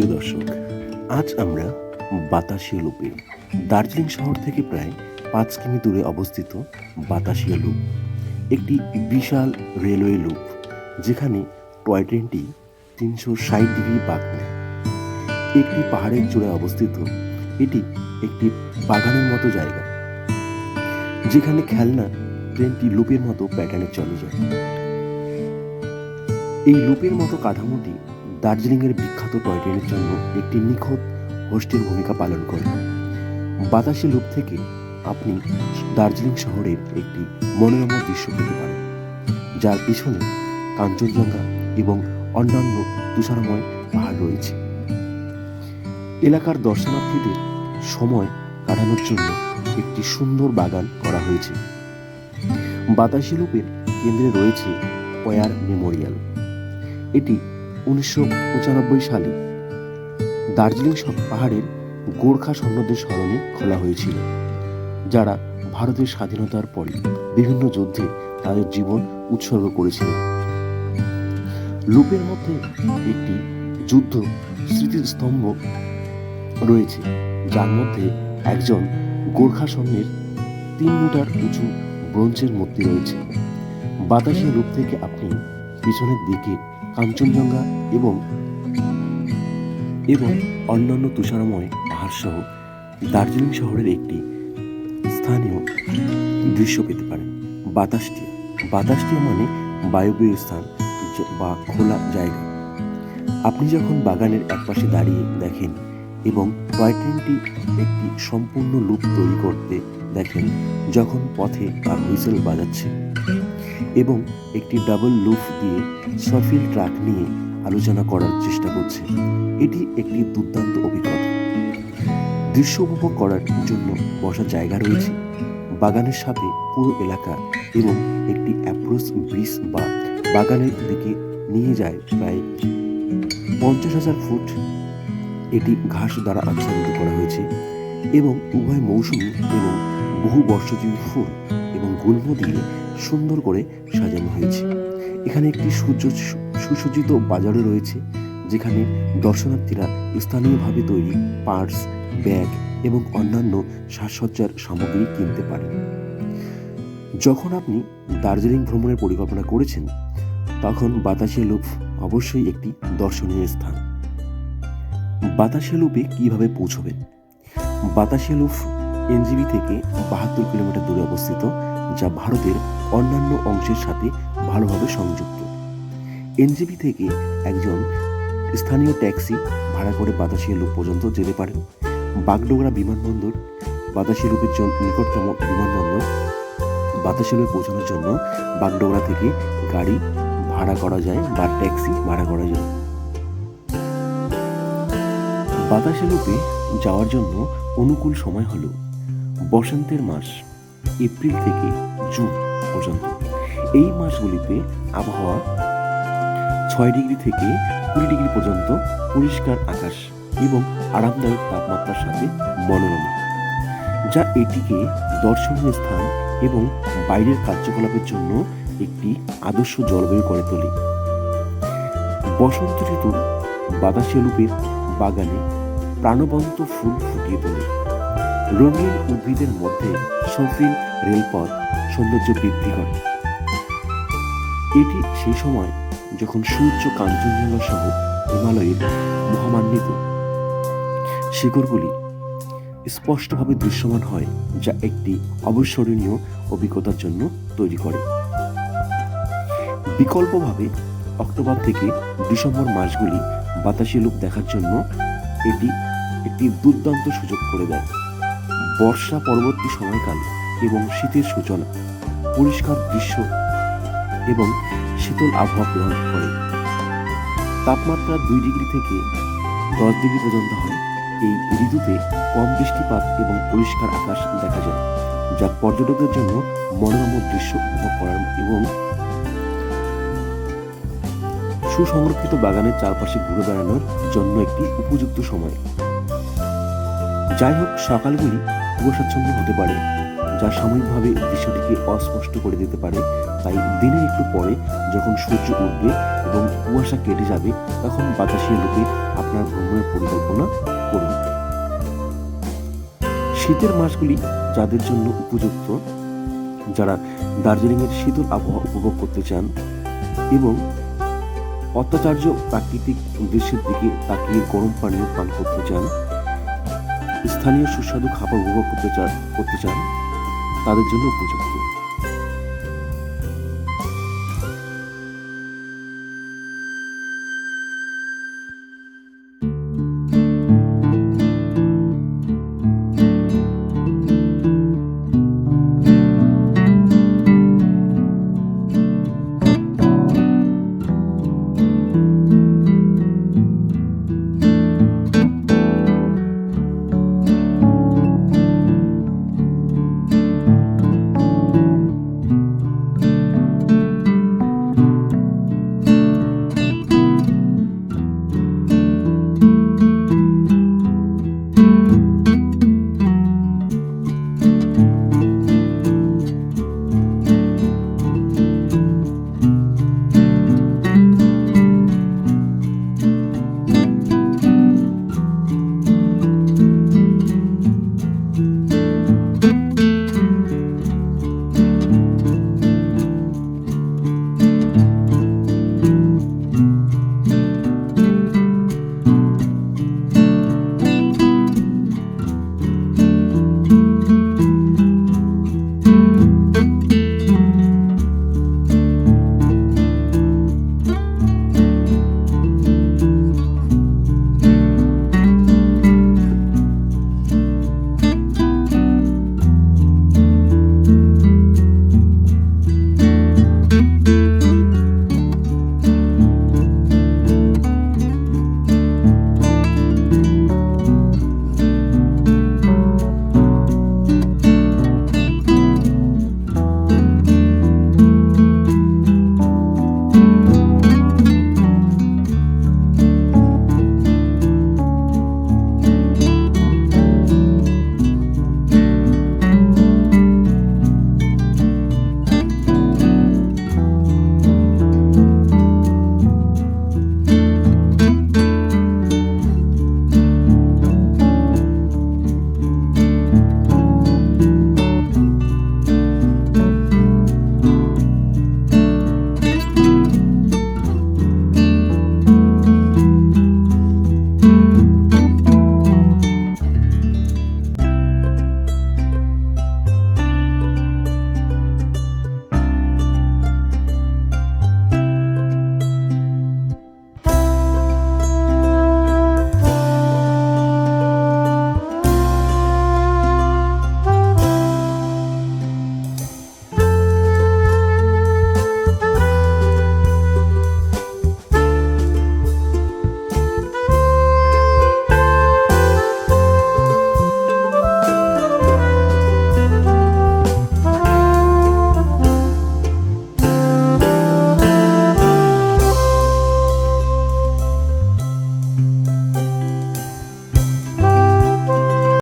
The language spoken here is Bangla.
প্রিয় দর্শক, আজ আমরা বাতাসিয়া লুপে দার্জিলিং শহর থেকে প্রায় 5 কিমি দূরে অবস্থিত বাতাসিয়া লুপ একটি বিশাল রেলওয়ে লুপ, যেখানে টয় ট্রেনটি 360 ডিগ্রি বাঁক নেয়। একটি পাহাড়ের চূড়ায় অবস্থিত এটি একটি বাগানের মতো জায়গা, যেখানে খেলনা ট্রেনটি লুপের মতো প্যাটার্নে চলে যায়। এই লুপের মতো কাঠামোটি দার্জিলিংয়ের বিখ্যাত টয় ট্রেনের জন্য একটি নিখুঁত হোস্টের ভূমিকা পালন করে। বাতাসিয়া লুপ থেকে আপনি দার্জিলিং শহরের একটি মনোরম দৃশ্য পেতে পারেন, যার পিছনে কাঞ্চনজঙ্ঘা এবং অন্যান্য তুষারময় পাহাড় রয়েছে। এলাকার দর্শনার্থীদের সময় কাটানোর জন্য একটি সুন্দর বাগান করা হয়েছে। বাতাসিয়া লুপের কেন্দ্রে রয়েছে ওয়ার মেমোরিয়াল। এটি 1995 সালে দার্জিলিং পাহাড়ের গোর্খা সৈন্যদের স্মরণে খোলা হয়েছিল, যারা ভারতের স্বাধীনতার পরে বিভিন্ন যুদ্ধে তাদের জীবন উৎসর্গ করেছিলেন। লুপের মধ্যে একটি যুদ্ধ স্মৃতিস্তম্ভ রয়েছে, যার মধ্যে একজন গোর্খা সৈন্যের 3 মিটার উঁচু ব্রোঞ্জের মূর্তি রয়েছে। বাতাসিয়া লুপ থেকে আপনি পিছনের দিকে কাঞ্চনজঙ্ঘা এবং অন্যান্য তুষারময় পাহাড় সহ দার্জিলিং শহরের একটি স্থানীয় দৃশ্য পেতে পারেন। বাতাসটিয়া মানে বায়বীয় স্থান বা খোলা জায়গা। আপনি যখন বাগানের একপাশে দাঁড়িয়ে দেখেন এবং টয় ট্রেনটি একটি সম্পূর্ণ লুপ তৈরি করতে দেখেন, যখন পথে তার হুইসেল বাজাচ্ছে এবং একটি ডাবল লুপ দিয়ে সফিল ট্রাক নিয়ে আলোচনা করার চেষ্টা করছে, এটি একটি দুর্দান্ত অভিজ্ঞতা। দৃশ্য উপভোগ করার জন্য বসার জায়গা রয়েছে বাগানের সাথে পুরো এলাকা এবং একটি অ্যাপ্রোচ ব্রিজ বা বাগানের দিকে নিয়ে যায় প্রায় 50,000 ফুট। এটি ঘাস দ্বারা আচ্ছাদিত করা হয়েছে এবং উভয় মৌসুমী এবং বহু বর্ষজীবী ফুল এবং গুল্ম দিয়ে সুন্দর করে সাজানো হয়েছে। এখানে একটি সুসজ্জিত বাজারও রয়েছে, যেখানে দর্শনার্থীরা স্থানীয়ভাবে তৈরি পার্স, ব্যাগ এবং অন্যান্য সাজসজ্জার সামগ্রী কিনতে পারেন। যখন আপনি দার্জিলিং ভ্রমণের পরিকল্পনা করেছেন, তখন বাতাসিয়া লুপ অবশ্যই একটি দর্শনীয় স্থান। বাতাসিয়া লুপে কিভাবে পৌঁছবেন? বাতাসিয়া লুপ এনজেপি থেকে 72 কিলোমিটার দূরে অবস্থিত, যা ভারতের অন্যান্য অংশের সাথে ভালোভাবে সংযুক্ত। এনজেপি থেকে একজন স্থানীয় ট্যাক্সি ভাড়া করে বাতাসিয়া লুপ পর্যন্ত যেতে পারেন। বাগডোগরা বিমানবন্দর বাতাসিয়া লুপের নিকটতম বিমানবন্দর। বাতাসিয়া লুপে পৌঁছানোর জন্য বাগডোগরা থেকে গাড়ি ভাড়া করা যায় বা ট্যাক্সি ভাড়া করা যায়। বাতাসিয়া লুপে যাওয়ার জন্য অনুকূল সময় হল বসন্তের মাস, এপ্রিল থেকে জুন পর্যন্ত। এই মাসগুলিতে আবহাওয়া 6 ডিগ্রি থেকে 20 ডিগ্রি পর্যন্ত পরিষ্কার আকাশ এবং আরামদায়ক তাপমাত্রার সাথে মনোরম, যা এটিকে দর্শনীয় স্থান এবং বাইরের কার্যকলাপের জন্য একটি আদর্শ জলবায়ু করে তোলে। বসন্ত ঋতু বাতাসিয়া লুপের বাগানে প্রাণবন্ত ফুল ফুটিয়ে তোলে। রঙিন উদ্ভিদের মধ্যে সফিল রেলপথ সৌন্দর্য বৃদ্ধি করে। এটি সেই সময় যখন সূর্য কাঞ্চনজঙ্ঘা সহ হিমালয়ের মহামান্বিত শিখরগুলি স্পষ্টভাবে দৃশ্যমান হয়, যা একটি অবিস্মরণীয় অভিজ্ঞতার জন্য তৈরি করে। বিকল্পভাবে অক্টোবর থেকে ডিসেম্বর মাসগুলি বাতাসিয়া লুপ দেখার জন্য এটি একটি দুর্দান্ত সুযোগ করে দেয়। বর্ষা পরবর্তী সময়কাল এবং শীতের সূচনা পরিষ্কার দৃশ্য এবং শীতল আবহাওয়া প্রদান করে। তাপমাত্রা 2 ডিগ্রি থেকে 10 ডিগ্রি পর্যন্ত হয়। এই ঋতুতে কম বৃষ্টিপাত এবং পরিষ্কার আকাশ দেখা যায়, যা পর্যটকদের জন্য মনোরম দৃশ্য উপভোগ করার এবং সুসংরক্ষিত বাগানের চারপাশে ঘুরে বেড়ানোর জন্য একটি উপযুক্ত সময়। যাই হোক, সকালগুলি কুয়াশাচ্ছন্ন হতে পারে, যা সাময়িকভাবে দৃশ্যটিকে অস্পষ্ট করে দিতে পারে। তাই দিনের একটু পরে যখন সূর্য উঠবে এবং কুয়াশা কেটে যাবে, তখন বাতাসিয়া লুপে আপনি আপনার ভ্রমণের পরিকল্পনা করুন। শীতের মাসগুলি যাদের জন্য উপযুক্ত, যারা দার্জিলিংয়ের শীতল আবহাওয়া উপভোগ করতে চান এবং অত্যাচার্য প্রাকৃতিক দৃশ্যের দিকে তাকিয়ে গরম পানীয় পান করতে চান, স্থানীয় সুস্বাদু খাবার উপভোগ করতে চান, তাদের জন্য উপযুক্ত।